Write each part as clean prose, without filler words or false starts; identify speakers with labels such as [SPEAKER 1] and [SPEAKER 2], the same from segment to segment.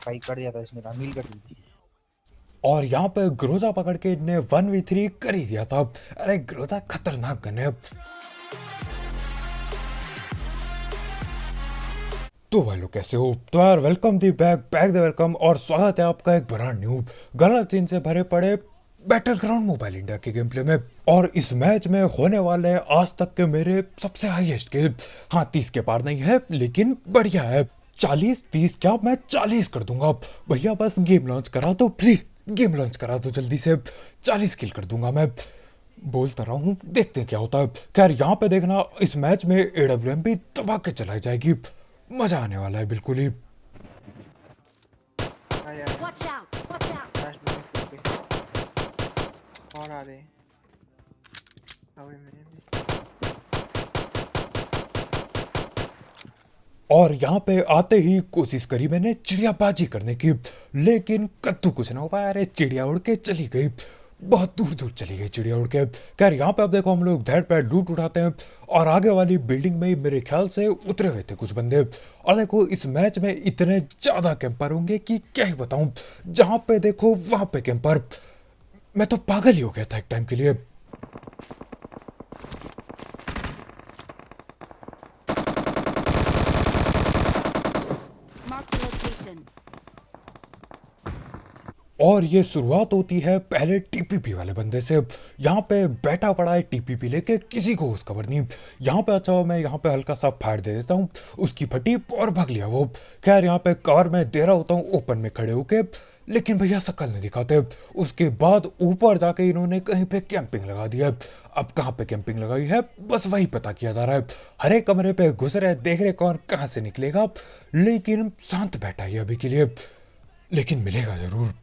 [SPEAKER 1] भाई कट जाता है, इसने कहा मील कट दी।
[SPEAKER 2] और यहाँ पे ग्रोजा पकड़ के इनने 1v3 कर ही दिया था। अरे ग्रोजा खतरनाक गन है। तो भाई लोग कैसे हो? तो यार welcome the back back the welcome और स्वागत है आपका एक ब्रांड न्यू गलत चीन से भरे पड़े बैटल ग्राउंड मोबाइल इंडिया के गेम प्ले में। और इस मैच में होने वाले हैं आज तक के मेरे सबसे हाईएस्ट किल। हाँ 30 के पार नहीं है लेकिन बढ़िया है। 40-30 क्या मैं 40 कर दूंगा भैया, बस गेम लॉन्च करा दो प्लीज, गेम लॉन्च करा दो जल्दी से। 40 किल कर दूंगा मैं, बोलता रहा हूँ, देखते हैं क्या होता है। खैर यहाँ पे देखना इस मैच में AWM भी दबा के चलाई जाएगी, मजा आने वाला है बिल्कुल ही।
[SPEAKER 3] Watch out! Watch out!
[SPEAKER 1] और आ रहे हवे में भी।
[SPEAKER 2] और यहाँ पे आते ही कोशिश करी मैंने चिड़ियाबाजी करने की, लेकिन कद्दू कुछ ना हो पाया। अरे चिड़िया उड़ के चली गई, बहुत दूर दूर चली गई चिड़िया उड़ के। खैर यहाँ पे अब देखो हम लोग धैर पैर लूट उठाते हैं और आगे वाली बिल्डिंग में ही मेरे ख्याल से उतरे हुए थे कुछ बंदे। और देखो इस मैच में इतने ज्यादा कैंपर होंगे कि क्या ही बताऊं, जहां पे देखो वहां पे कैंपर। मैं तो पागल ही हो गया था एक टाइम के लिए।
[SPEAKER 3] Mark the location.
[SPEAKER 2] और ये शुरुआत होती है पहले टीपीपी वाले बंदे से। यहाँ पे बैठा पड़ा है टीपीपी लेके, किसी को उस खबर नहीं। यहाँ पे अच्छा मैं यहाँ पे हल्का सा फाड़ दे देता हूँ, उसकी फटी और भाग लिया वो। खैर यहाँ पे कार में दे रहा होता हूँ ओपन में खड़े होके, लेकिन भैया शक्ल नहीं दिखाते। उसके बाद ऊपर जाके इन्होंने कहीं पे कैंपिंग लगा दिया। अब कहाँ पे कैंपिंग लगाई है बस वही पता किया जा रहा है। हर एक कमरे पे घुस रहे, देख रहे कौन कहाँ से निकलेगा, लेकिन शांत बैठा है अभी के लिए, लेकिन मिलेगा जरूर।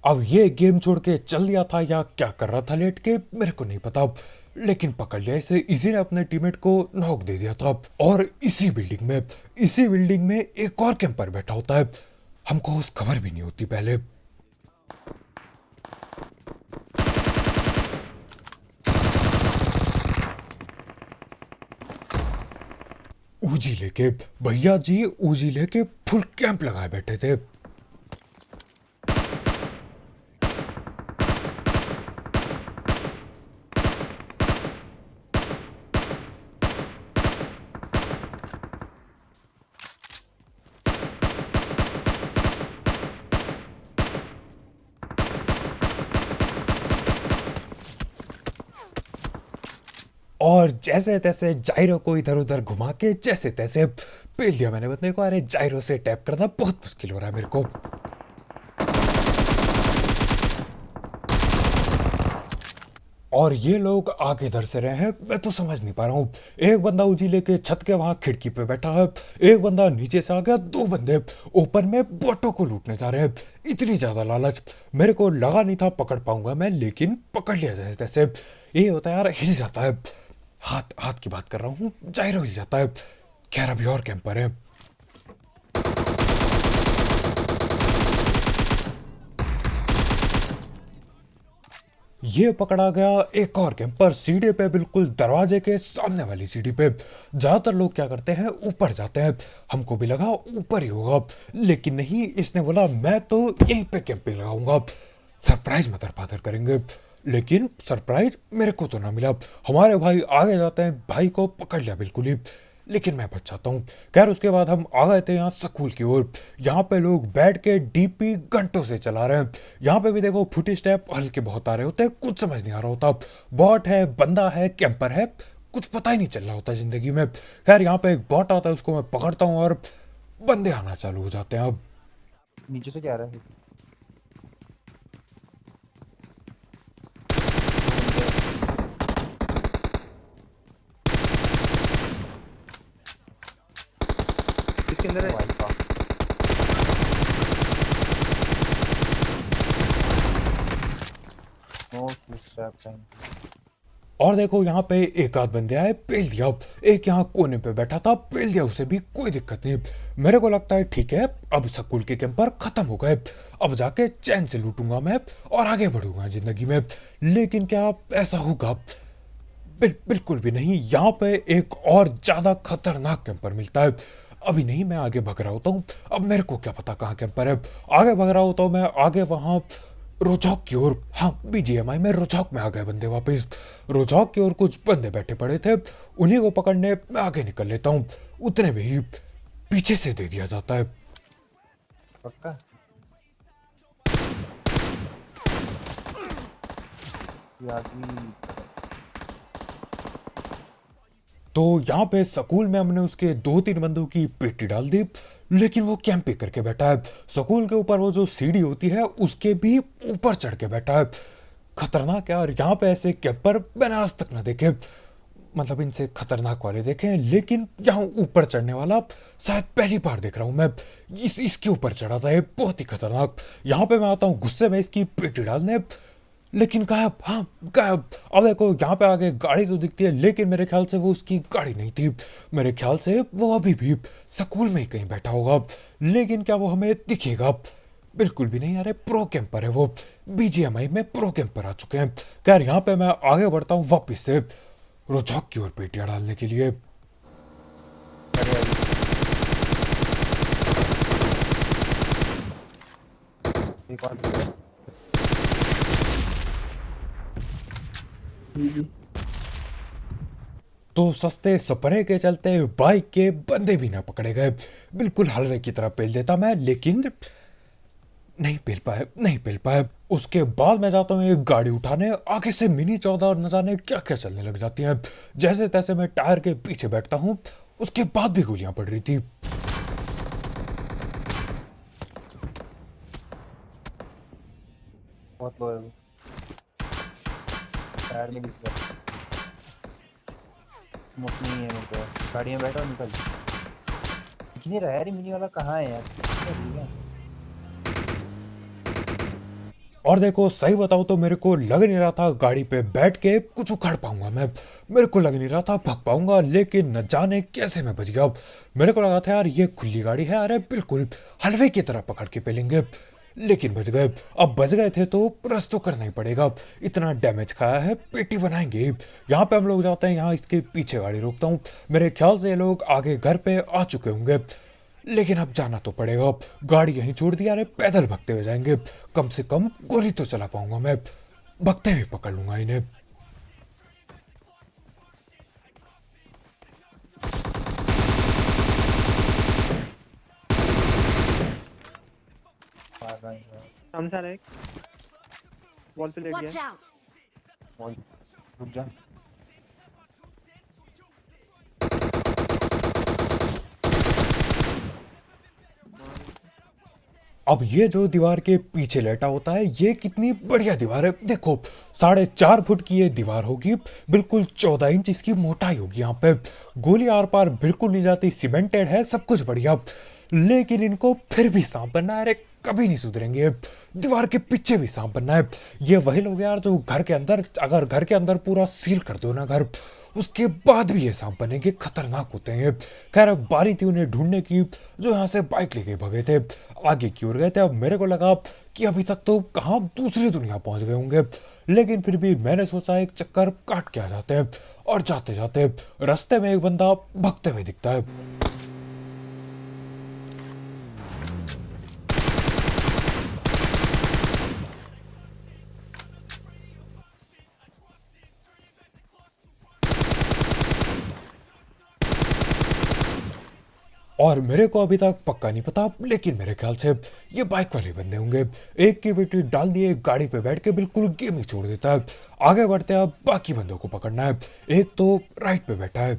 [SPEAKER 2] अब ये गेम छोड़ के चल दिया था या क्या कर रहा था लेट के मेरे को नहीं पता, लेकिन पकड़ लिया इसे। इसी ने अपने टीममेट को नॉक दे दिया था। और इसी बिल्डिंग में एक और कैंपर बैठा होता है, हमको उस खबर भी नहीं होती पहले। ऊजी लेके भैया जी, ऊजी लेके फुल कैंप लगाए बैठे थे। और जैसे तैसे जायरो को इधर उधर घुमा के जैसे तैसे पेल दिया मैंने बंदे को। अरे जायरो से टैप करना बहुत मुश्किल हो रहा है मेरे को। और ये लोग आगे इधर से रहे हैं, मैं तो समझ नहीं पा रहा हूँ। एक बंदा उजी लेके छत के वहां खिड़की पे बैठा है, एक बंदा नीचे से आ गया, दो बंदे ओपन में बोटो को लूटने जा रहे हैं। इतनी ज्यादा लालच, मेरे को लगा नहीं था पकड़ पाऊंगा मैं, लेकिन पकड़ लिया जैसे तैसे। ये होता है यार, हिल जाता है हाथ, हाथ की बात कर रहा हूँ, जायरो हिल जाता है। खैर अभी और कैंपर है। ये पकड़ा गया एक और कैंपर सीढ़ी पे, बिल्कुल दरवाजे के सामने वाली सीढ़ी पे। ज्यादातर लोग क्या करते हैं ऊपर जाते हैं, हमको भी लगा ऊपर ही होगा, लेकिन नहीं, इसने बोला मैं तो यहीं पे कैंपिंग लगाऊंगा, सरप्राइज मदर फादर करेंगे। लेकिन सरप्राइज मेरे को तो ना मिला। हमारे भाई आगे जाते हैं, भाई को पकड़ लिया बिल्कुल ही, लेकिन मैं बच जाता हूँ। खैर उसके बाद हम आ गए थे यहाँ स्कूल की ओर। यहाँ पे लोग बैठ के डीपी घंटों से चला रहे हैं। यहाँ पे भी देखो फुट स्टेप हल्के बहुत आ रहे होते हैं, कुछ समझ नहीं आ रहा होता, बॉट है, बंदा है, कैंपर है, कुछ पता ही नहीं चल रहा होता जिंदगी में। खैर यहाँ पे एक बॉट आता है, उसको मैं पकड़ता हूँ और बंदे आना चालू हो जाते हैं। अब
[SPEAKER 1] नीचे से क्या आ रहा है? इसके अंदर है। No footstep time.
[SPEAKER 2] और देखो यहाँ पे एक आध बंदे आए, पेल दिया। एक यहाँ कोने पे बैठा था, पेल दिया उसे भी, कोई दिक्कत नहीं। मेरे को लगता है ठीक है, अब स्कूल के कैंपर खत्म हो गए, अब जाके चैन से लूटूंगा मैं और आगे बढ़ूंगा जिंदगी में। लेकिन क्या ऐसा होगा? बिल्कुल भी नहीं। यहाँ पे एक और ज्यादा खतरनाक कैंपर मिलता है। अभी नहीं, मैं आगे भग रहा होता हूँ। अब मेरे को क्या पता कहाँ कैंपर है। आगे भग रहा होता हूँ मैं, आगे वहां रोजॉक की ओर। हाँ, बीजीएमआई में रोजॉक में आ गए बंदे वापस। रोजॉक की ओर कुछ बंदे बैठे पड़े थे, उन्हीं को पकड़ने मैं आगे निकल लेता हूँ। उतने में ही पीछे से दे दिया जाता है।
[SPEAKER 1] पक्का
[SPEAKER 2] तो यहाँ पे स्कूल में हमने उसके 2-3 बंदों की पेटी डाल दी, लेकिन वो कैंपे करके बैठा है। स्कूल के ऊपर वो जो सीढ़ी होती है उसके भी ऊपर चढ़ के बैठा है। खतरनाक है। और यहाँ पे ऐसे कैंपर मैंने आज तक ना देखे, मतलब इनसे खतरनाक वाले देखे हैं, लेकिन यहाँ ऊपर चढ़ने वाला शायद पहली बार देख रहा हूँ मैं। इसके ऊपर चढ़ा था, ये बहुत ही खतरनाक। यहाँ पे मैं आता हूँ गुस्से में इसकी पेटी डालने, लेकिन गायब। हाँ, गायब। अब देखो यहाँ पे आगे गाड़ी तो दिखती है, लेकिन मेरे ख्याल से वो उसकी गाड़ी नहीं थी। मेरे ख्याल से वो अभी भी स्कूल में ही कहीं बैठा होगा, लेकिन क्या वो हमें दिखेगा? बिल्कुल भी नहीं। अरे प्रो कैंपर है वो, बीजीएमआई में प्रो कैंपर आ चुके हैं। खैर यहाँ पे मैं आगे बढ़ता हूँ वापिस से रोजॉक की ओर पेटियां डालने के लिए।
[SPEAKER 1] एक और
[SPEAKER 2] तो सस्ते स्प्रे के चलते बाइक के बंदे भी ना पकड़े गए। बिल्कुल हलवे की तरह पेल देता मैं, लेकिन नहीं पेल पाए, नहीं पेल पाए। उसके बाद मैं जाता हूँ एक गाड़ी उठाने, आगे से मिनी 14 और न जाने क्या क्या चलने लग जाती हैं। जैसे तैसे मैं टायर के पीछे बैठता हूँ, उसके बाद भी गोलियां पड़ रही थी।
[SPEAKER 1] बहुत लो है वो, टायर में दिख रहा है। स्मोक नहीं है मेरे को, गाड़ी में बैठा और निकल। दिख नहीं रहा है यार, मिनी वाला कहाँ है यार? ठीक है।
[SPEAKER 2] और देखो सही बताऊं तो मेरे को लग नहीं रहा था गाड़ी पे बैठ के कुछ उखाड़ पाऊंगा मैं। मेरे को लग नहीं रहा था भाग पाऊंगा, लेकिन न जाने कैसे मैं बच गया। मेरे को लगा था यार ये खुली गाड़ी है, अरे बिल्कुल हलवे की तरह पकड़ के पेलेंगे, लेकिन बच गए। अब बच गए थे तो रस तो करना ही पड़ेगा, इतना डैमेज खाया है, पेटी बनाएंगे। यहाँ पे हम लोग जाते हैं, यहाँ इसके पीछे गाड़ी रोकता हूँ। मेरे ख्याल से ये लोग आगे घर पे आ चुके होंगे, लेकिन अब जाना तो पड़ेगा। गाड़ी यहीं छोड़ दिया, अरे पैदल भगते हुए जाएंगे, कम से कम गोली तो चला पाऊंगा मैं, भगते हुए पकड़ लूंगा इन्हें।
[SPEAKER 1] हम सारे एक वॉल पे लेट
[SPEAKER 3] Watch
[SPEAKER 1] गया।
[SPEAKER 3] out!
[SPEAKER 1] वॉल रुक जा।
[SPEAKER 2] अब ये जो दीवार के पीछे लेटा होता है, ये कितनी बढ़िया दीवार है। देखो 4.5 फुट की ये दीवार होगी, बिल्कुल 14 इंच इसकी मोटाई होगी। यहाँ पे गोली आर पार बिल्कुल नहीं जाती, सीमेंटेड है, सब कुछ बढ़िया। लेकिन इनको फिर भी सांप बनना है, अरे कभी नहीं सुधरेंगे। दीवार के पीछे भी सांप बनना है। ये वही लोग यार जो घर के अंदर, अगर घर के अंदर पूरा सील कर दो ना घर, उसके बाद भी ये सांप बनेंगे, खतरनाक होते हैं। खैर अब बारी थी उन्हें ढूंढने की, जो यहाँ से बाइक लेके भगे थे, आगे की ओर गए थे। अब मेरे को लगा कि अभी तक तो कहाँ दूसरी दुनिया पहुंच गए होंगे, लेकिन फिर भी मैंने सोचा एक चक्कर काट के आ जाते हैं। और जाते जाते रास्ते में एक बंदा भगते हुए दिखता है। और मेरे को अभी तक पक्का नहीं पता, लेकिन मेरे ख्याल से ये बाइक वाले बंदे होंगे। एक की बेटी डाल दिए, गाड़ी पे बैठ के बिल्कुल गेम ही छोड़ देता है। आगे बढ़ते हैं, अब बाकी बंदों को पकड़ना है। एक तो राइट पे बैठा है,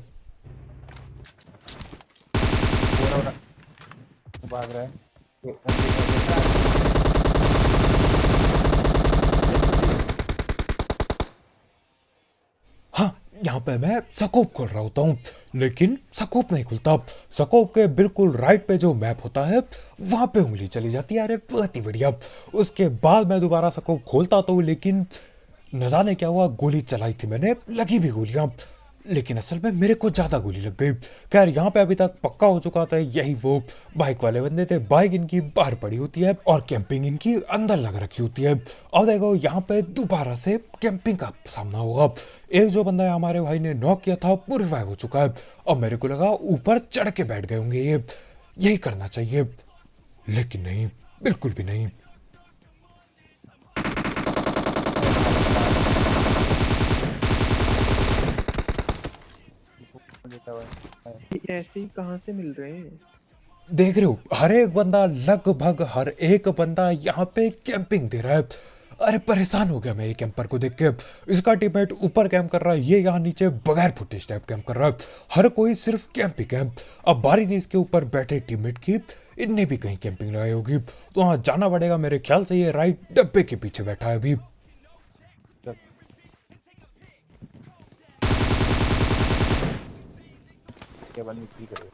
[SPEAKER 1] भाग रहा है।
[SPEAKER 2] हाँ यहाँ पे मैं स्कोप खोल रहा होता हूँ, लेकिन स्कोप नहीं खुलता। स्कोप के बिल्कुल राइट पे जो मैप होता है, वहां पे उंगली चली जाती है, अरे बहुत ही बढ़िया। उसके बाद मैं दोबारा स्कोप खोलता तो, लेकिन न जाने क्या हुआ, गोली चलाई थी मैंने, लगी भी गोलियां, लेकिन असल में मेरे को ज्यादा गोली लग गई। खैर यहाँ पे अभी तक पक्का हो चुका था यही वो बाइक वाले बंदे थे। बाइक इनकी बाहर पड़ी होती है और कैंपिंग इनकी अंदर लग रखी होती है। अब देखो यहाँ पे दोबारा से कैंपिंग का सामना होगा। एक जो बंदा है हमारे भाई ने नॉक किया था वो रिवाइव हो चुका है। अब मेरे को लगा ऊपर चढ़ के बैठ गए होंगे ये, यही करना चाहिए, लेकिन नहीं, बिल्कुल भी नहीं।
[SPEAKER 1] लेटा हुआ है।
[SPEAKER 4] ये ऐसे ही कहाँ से मिल रहे हैं?
[SPEAKER 2] देख रहे हो, हर एक बंदा, लगभग हर एक बंदा यहाँ पे कैंपिंग दे रहा है। अरे परेशान हो गया मैं ये कैंपर को देख के। इसका टीममेट ऊपर कैंप कर रहा है, ये यहाँ नीचे बगैर फुटेज टाइप कैंप कर रहा है। हर कोई सिर्फ कैंप ही कैंप। अब बारी थी इसके ऊपर बैठे टीममेट की, इनने भी कहीं कैंपिंग लगाई होगी, तो वहाँ जाना पड़ेगा। मेरे ख्याल से ये राइट डब्बे के पीछे बैठा है अभी।
[SPEAKER 1] क्या बंद की करे।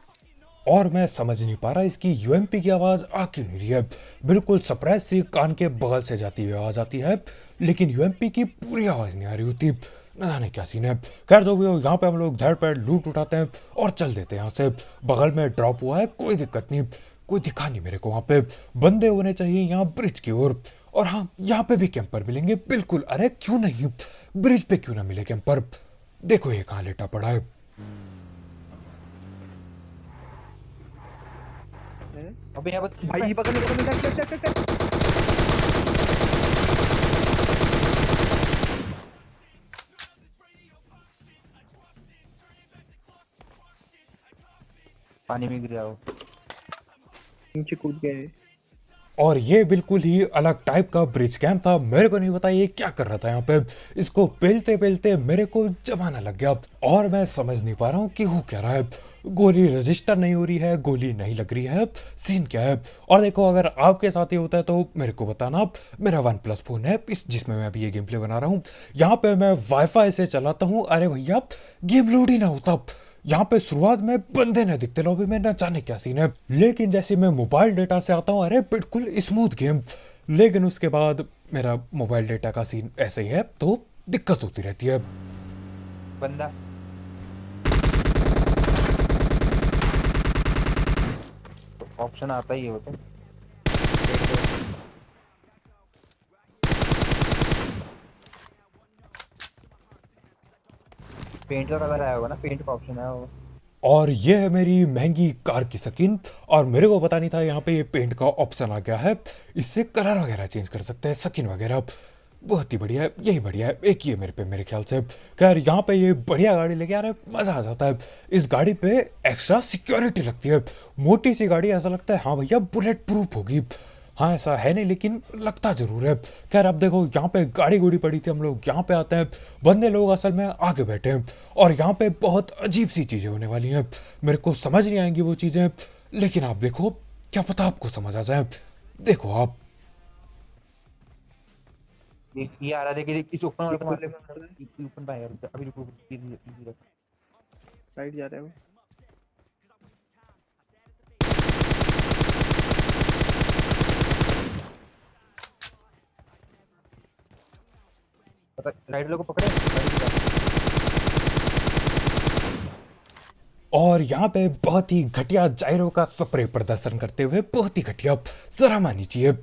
[SPEAKER 2] और मैं समझ नहीं पा रहा इसकी यूएमपी की आवाज आ क्यों नहीं रही है। बिल्कुल सरप्राइज सी कान के बगल से जाती हुई आवाज आती है, लेकिन यूएमपी की पूरी आवाज नहीं आ रही होती। न जाने क्या सीन है। खैर जो भी हो, यहाँ पे हम लोग धड़ पैर लूट उठाते हैं और चल देते हैं यहाँ से। बगल में ड्रॉप हुआ है, कोई दिक्कत नहीं, कोई दिखा नहीं मेरे को। वहाँ पे बंदे होने चाहिए यहाँ ब्रिज की ओर। और हाँ, यहाँ पे भी कैंपर मिलेंगे बिल्कुल। अरे क्यों नहीं, ब्रिज पे क्यों ना मिले कैंपर। देखो ये कहाँ लेटा पड़ा है।
[SPEAKER 4] हैं?
[SPEAKER 1] अबे यहाँ पर
[SPEAKER 4] भाई पकड़ ले, टक।
[SPEAKER 1] पानी में गिरा हो।
[SPEAKER 4] नीचे कूद गए।
[SPEAKER 2] और ये बिल्कुल ही अलग टाइप का ब्रिज कैंप था। मेरे को नहीं पता ये क्या कर रहा था यहाँ पे। इसको पेलते पेलते मेरे को जमाना लग गया और मैं समझ नहीं पा रहा हूँ कि हो क्या रहा है। गोली रजिस्टर नहीं हो रही है, गोली नहीं लग रही है, सीन क्या है। और देखो, अगर आपके साथ ही होता है तो मेरे को बताना। मेरा OnePlus फोन है इस जिसमें मैं अभी ये गेम प्ले बना रहा हूँ। यहाँ पे मैं वाईफाई से चलाता हूँ। अरे भैया, गेम लोड ही ना होता। यहाँ पे शुरुआत में बंदे न दिखते लॉबी में, न जाने क्या सीन है। लेकिन जैसे मैं मोबाइल डेटा से आता हूँ, अरे बिल्कुल स्मूथ गेम। लेकिन उसके बाद मेरा मोबाइल डेटा का सीन ऐसे ही है, तो दिक्कत होती रहती है।
[SPEAKER 1] बंदा ऑप्शन आता ही है वो तो। पेंट का कलर आया होगा ना, पेंट का ऑप्शन आया होगा।
[SPEAKER 2] और ये है मेरी महंगी कार की स्किन। और मेरे को पता नहीं था यहाँ पे ये पेंट का ऑप्शन आ गया है। इससे कलर वगैरह चेंज कर सकते हैं, स्किन वगैरह। बहुत ही बढ़िया है, यही बढ़िया है। एक ही है मेरे पे, मेरे ख्याल से। खैर यहाँ पे ये बढ़िया गाड़ी लेके आ रहा है, मजा आ जाता है। इस गाड़ी पे एक्स्ट्रा सिक्योरिटी लगती है। मोटी सी गाड़ी, ऐसा लगता है हाँ भैया बुलेट प्रूफ होगी। हाँ ऐसा है नहीं, लेकिन लगता जरूर है। खैर अब देखो, यहाँ पे गाड़ी गुड़ी पड़ी थी, हम लोग यहाँ पे आते हैं। बंदे लोग असल में आगे बैठे हैं और यहाँ पे बहुत अजीब सी चीजें होने वाली हैं। मेरे को समझ नहीं आएंगी वो चीजें, लेकिन आप देखो, क्या पता आपको समझ आ जाए। देखो आप,
[SPEAKER 1] ये आ रहा है, देखिए इस ओपन वाले को मार ले। ओपन पे यार, अभी रुको, इजी रख।
[SPEAKER 4] साइड जा रहा है वो।
[SPEAKER 1] पता राइट वाले को पकड़े।
[SPEAKER 2] और यहाँ पे बहुत ही घटिया जायरो का स्प्रे प्रदर्शन करते हुए, बहुत ही घटिया, शर्म आनी चाहिए।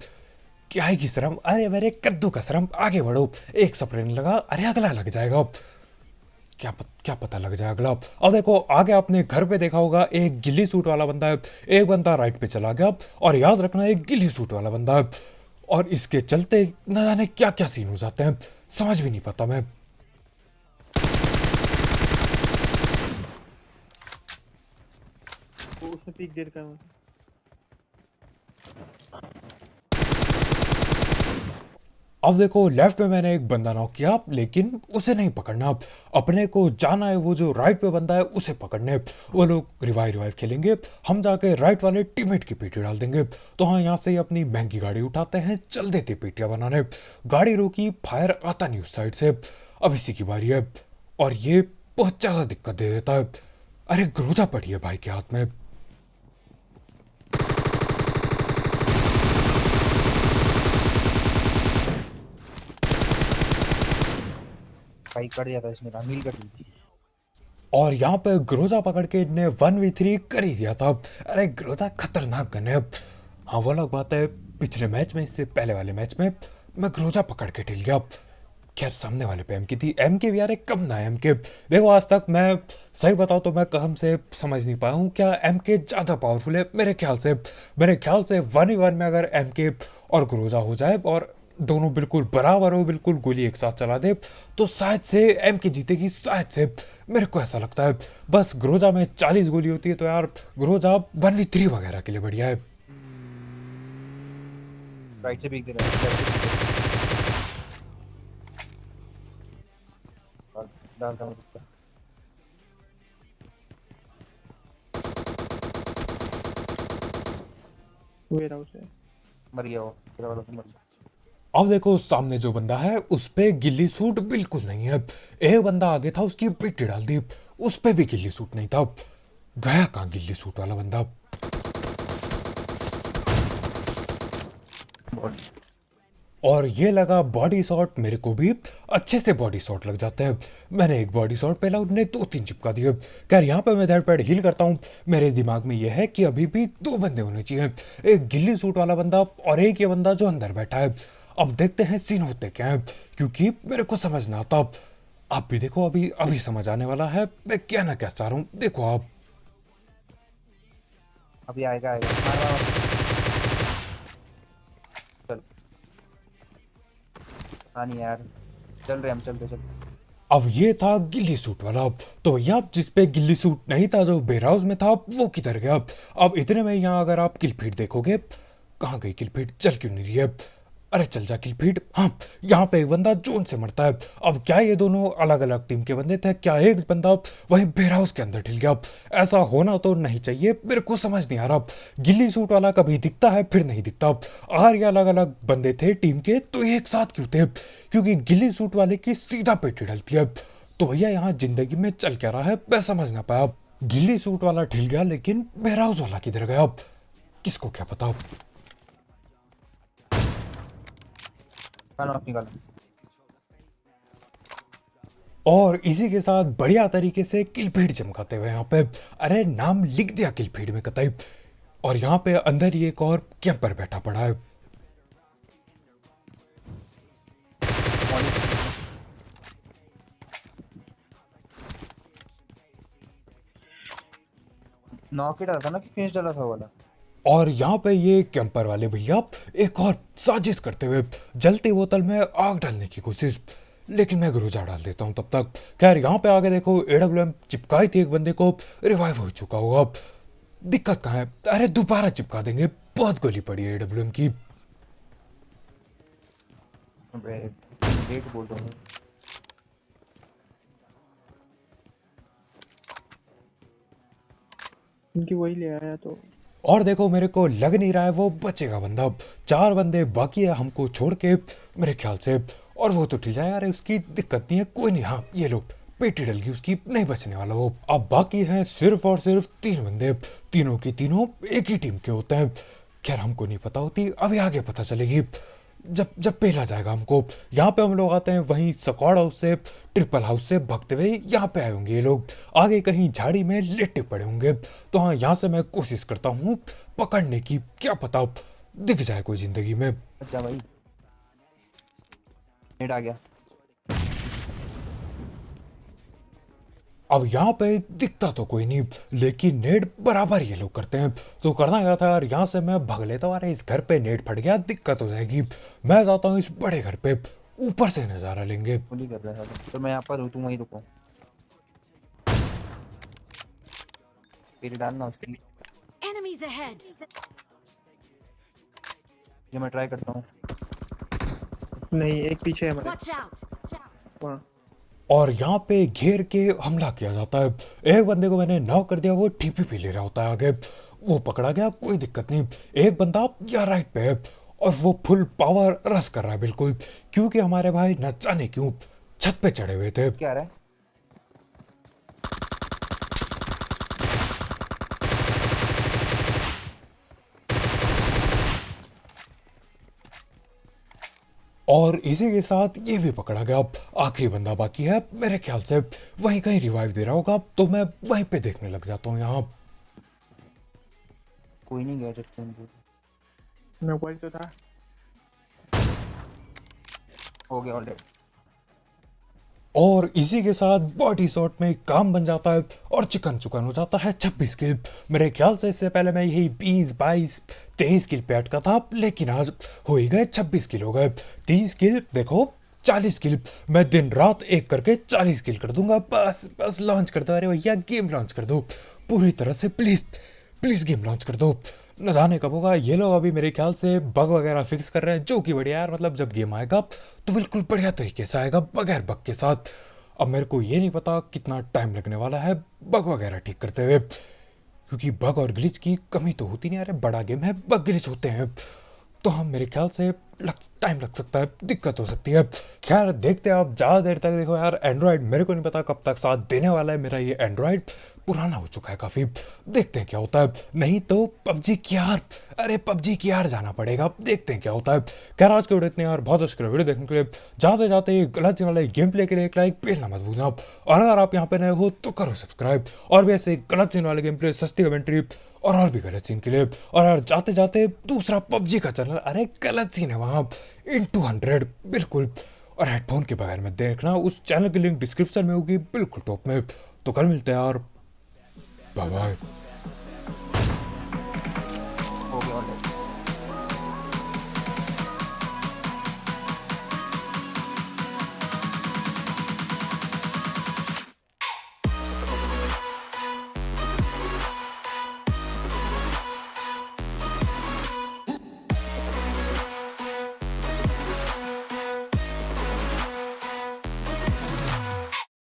[SPEAKER 2] क्या है की शर्म। अरे मेरे कद्दू का शर्म, आगे बढ़ो। एक स्प्रे नहीं लगा, अरे अगला लग जाएगा। क्या पता लग जाए अगला। अब देखो, आगे आपने घर पे देखा होगा, एक गिल्ली सूट वाला बंदा है। एक बंदा राइट पे चला गया, और याद रखना एक गिल्ली सूट वाला बंदा है। और इसके चलते न जाने क्या क्या सीन हो जाते हैं, समझ भी नहीं पाता मैं।
[SPEAKER 4] वो उसने पीक डेट का।
[SPEAKER 2] अब देखो, लेफ्ट में मैंने एक बंदा नॉक किया, लेकिन उसे नहीं पकड़ना। अपने को जाना है वो जो राइट पे बंदा है उसे पकड़ने। वो लोग रिवाइव खेलेंगे, हम जाके राइट वाले टीममेट की पीटी डाल देंगे। तो हाँ, यहाँ से अपनी महंगी गाड़ी उठाते हैं, चल देते पीटियां बनाने। गाड़ी रोकी, फायर आता नहीं उस साइड से। अब इसी की बारी है, और ये बहुत ज्यादा दिक्कत दे देता है। अरे ग्रोजा पड़ी है भाई के हाथ में।
[SPEAKER 1] भाई कट जाता है इसने कहा मील कट दी।
[SPEAKER 2] और यहाँ पे ग्रोजा पकड़ के इनने 1v3 कर ही दिया था। अरे ग्रोजा खतरनाक गन है। हाँ वो अलग बात है, पिछले मैच में, इससे पहले वाले मैच में मैं ग्रोजा पकड़ के टिल गया। खैर सामने वाले पे एम की थी, एम के भी यार कम ना एम के। देखो आज तक मैं सही बताऊँ तो मैं कसम से समझ नहीं पाया हूँ क्या एम के ज़्यादा पावरफुल है। मेरे ख्याल से 1v1 में अगर एम के और ग्रोजा हो जाए और दोनों बिल्कुल बराबर हो, बिल्कुल गोली एक साथ चला दे, तो शायद से एम के जीतेगी, शायद से। मेरे को ऐसा लगता है। बस ग्रोजा में 40 गोली होती है तो यार ग्रोजा 1v3 वगैरह के लिए बढ़िया है।
[SPEAKER 1] राइट से पीक दे रहा है। और डालता हूँ उसका।
[SPEAKER 4] वेयर हाउस है।
[SPEAKER 1] मर गया वो तेरा वाला तो मर गया।
[SPEAKER 2] अब देखो सामने जो बंदा है उस पे गिल्ली सूट बिल्कुल नहीं है। एक बंदा आगे था, उसकी पिट्टी डाल दी, उस पे भी गिल्ली सूट नहीं था। गया कहाँ गिल्ली सूट वाला बंदा।
[SPEAKER 1] बहुत
[SPEAKER 2] और ये लगा बॉडी शॉट, मेरे को भी अच्छे से बॉडी शॉट लग जाते हैं। मैंने एक बॉडी शॉट पहला, उन्हें 2-3 चिपका दिए। खैर यहाँ पे मैं थर्ड पैड हील करता हूँ। मेरे दिमाग में यह है कि अभी भी 2 बंदे होने चाहिए, एक गिल्ली सूट वाला बंदा और एक ये बंदा जो अंदर बैठा है। अब देखते हैं सीन होते क्या है, क्योंकि मेरे को समझ ना आता। आप भी देखो, अभी अभी समझ आने वाला है मैं क्या ना क्या चाह रहा हूँ। देखो आप।
[SPEAKER 1] अभी आएगा आएगा मार। चल हाँ नहीं यार, चल रहे हम, चलते चल।
[SPEAKER 2] अब ये था गिल्ली सूट वाला। तो भैया जिस पे गिल्ली सूट नहीं था, जो बेयर हाउस में था, वो किधर गया। अब इतने में यहाँ अगर आप किल फीड देखोगे, कहाँ गई किल फीड, चल क्यों नहीं रही है। अरे चल जा किल फीड। हाँ यहाँ पे एक बंदा जोन से मरता है। अब क्या ये दोनों अलग अलग टीम के बंदे थे, क्या एक बंदा वहीं बेयर हाउस के अंदर ढिल गया। ऐसा होना तो नहीं चाहिए, मेरे को समझ नहीं आ रहा। गिल्ली सूट वाला कभी दिखता है फिर नहीं दिखता। अगर ये अलग अलग बंदे थे टीम के तो एक साथ क्यों थे, क्योंकि गिल्ली सूट वाले की सीधा पेटी डलती है। तो भैया यहाँ जिंदगी में चल क्या रहा है मैं समझ ना पाया। गिल्ली सूट वाला ढिल गया लेकिन बेयर हाउस वाला किधर गया, किसको क्या पता।
[SPEAKER 1] खाना निकाल।
[SPEAKER 2] और इसी के साथ बढ़िया तरीके से किलफीड चमकाते हुए यहाँ पे, अरे नाम लिख दिया किलफीड में कतई। और यहाँ पे अंदर ही एक और कैंपर बैठा पड़ा है।
[SPEAKER 1] नॉक ही डाला था ना कि फिनिश डाला था वो वाला।
[SPEAKER 2] और यहाँ पे ये कैंपर वाले भैया एक और साजिश करते हुए जलती बोतल में आग डालने की कोशिश, लेकिन मैं ग्रोजा डाल देता हूँ तब तक। खैर यहाँ पे आगे देखो AWM चिपकाई थी एक बंदे को, रिवाइव हो चुका होगा। दिक्कत कहाँ है, अरे दोबारा चिपका देंगे, बहुत गोली पड़ी है AWM की।
[SPEAKER 1] अबे डेट बोल रहा हूँ।
[SPEAKER 4] इनकी वही ले आया तो।
[SPEAKER 2] और देखो मेरे को लग नहीं रहा है वो बचेगा बंदा। 4 बंदे बाकी है हमको छोड़ के मेरे ख्याल से, और वो तो ठीक जाए यार, उसकी दिक्कत नहीं है, कोई नहीं। हाँ ये लो पेटी डल गई उसकी, नहीं बचने वाला वो। अब बाकी हैं सिर्फ और सिर्फ 3 बंदे, तीनों की तीनों एक ही टीम के होते हैं। खैर हमको नहीं पता होती, अभी आगे पता चलेगी जब जब पहला जाएगा हमको। यहाँ पे हम लोग आते हैं वहीं स्क्वाड हाउस से, ट्रिपल हाउस से भागते हुए यहाँ पे आए होंगे ये लोग, आगे कहीं झाड़ी में लेटे पड़े होंगे। तो हाँ यहाँ से मैं कोशिश करता हूँ पकड़ने की, क्या पता दिख जाए कोई जिंदगी में।
[SPEAKER 1] अच्छा भाई नेट आ गया।
[SPEAKER 2] अब यहाँ पे दिखता तो कोई नहीं, लेकिन नेट बराबर ये लोग करते हैं। तो करना क्या था यार, यहाँ से मैं भाग लेता हूँ। अरे इस घर पे नेट फट गया, दिक्कत हो जाएगी। मैं जाता हूँ इस बड़े घर पे, ऊपर से नजारा लेंगे।
[SPEAKER 1] पुली कर रहा था तो मैं यहाँ पर हूँ, तुम वहीं रुको। फिर डालना उसकी।
[SPEAKER 3] Enemies ahead!
[SPEAKER 1] ये मैं ट्राई करता हूँ।
[SPEAKER 4] नहीं, एक पीछे है हमारे
[SPEAKER 3] Watch out!
[SPEAKER 4] वहाँ।
[SPEAKER 2] और यहाँ पे घेर के हमला किया जाता है। एक बंदे को मैंने नॉक कर दिया, वो TPP ले रहा होता है आगे, वो पकड़ा गया, कोई दिक्कत नहीं। एक बंदा या राइट पे है और वो फुल पावर रस कर रहा है बिल्कुल, क्योंकि हमारे भाई न जाने क्यों छत पे चढ़े हुए थे।
[SPEAKER 1] क्या आ रहा है?
[SPEAKER 2] और इसी के साथ ये भी पकड़ा गया। आखिरी बंदा बाकी है, मेरे ख्याल से वहीं कहीं रिवाइव दे रहा होगा, तो मैं वहीं पे देखने लग जाता हूँ यहाँ।
[SPEAKER 1] कोई नहीं गया सकते उनको।
[SPEAKER 4] मैं वही तो था।
[SPEAKER 1] हो गया ऑलरेडी।
[SPEAKER 2] और इसी के साथ बॉडी शॉट में काम बन जाता है और चिकन चुकन हो जाता है 26 किल। मेरे ख्याल से इससे पहले मैं यही 20 22 23 किल पे अटका था, लेकिन आज हो ही गए 26 किल हो गए। 30 किल देखो, 40 किल। मैं दिन रात एक करके 40 किल कर दूंगा। बस बस लॉन्च कर दो, अरे भैया गेम लॉन्च कर दो पूरी तरह से, प्लीज प्लीज गेम लॉन्च कर दो। न जाने कब होगा। ये लोग अभी मेरे ख्याल से बग वगैरह फिक्स कर रहे हैं, जो कि बढ़िया यार। मतलब जब गेम आएगा तो बिल्कुल बढ़िया तरीके से आएगा, बगैर बग के साथ। अब मेरे को ये नहीं पता कितना टाइम लगने वाला है बग वगैरह ठीक करते हुए, क्योंकि बग और ग्लिच की कमी तो होती नहीं। अरे बड़ा गेम है, बग ग्लिच होते हैं, तो हम मेरे ख्याल से टाइम लग सकता है, दिक्कत हो सकती है। खैर देखते हैं आप। ज़्यादा देर तक देखो यार, एंड्रॉयड मेरे को नहीं पता कब तक साथ देने वाला है। मेरा ये एंड्रॉयड पुराना हो चुका है काफ़ी, देखते हैं क्या होता है। नहीं तो पबजी की यार, अरे पबजी की यार जाना पड़ेगा, देखते हैं क्या होता है। खैर आज के वीडियो इतने यार, बहुत शुक्रिया वीडियो देखने के लिए। जाते जाते गलत वाले गेम प्ले के लिए एक लाइक भेजना मत भूलना, और अगर आप यहाँ पे नए हो तो करो सब्सक्राइब। और भी ऐसे गलत सीन वाले गेम प्ले, सस्ती कमेंट्री और भी गलत सीन के लिए। और यार जाते जाते दूसरा पबजी का चैनल, अरे गलत सीन है वहाँ into 100 बिल्कुल, और हेडफोन के बगैर में देखना, उस चैनल की लिंक डिस्क्रिप्शन में होगी बिल्कुल टॉप में। तो कल मिलते हैं यार, बाय बाय।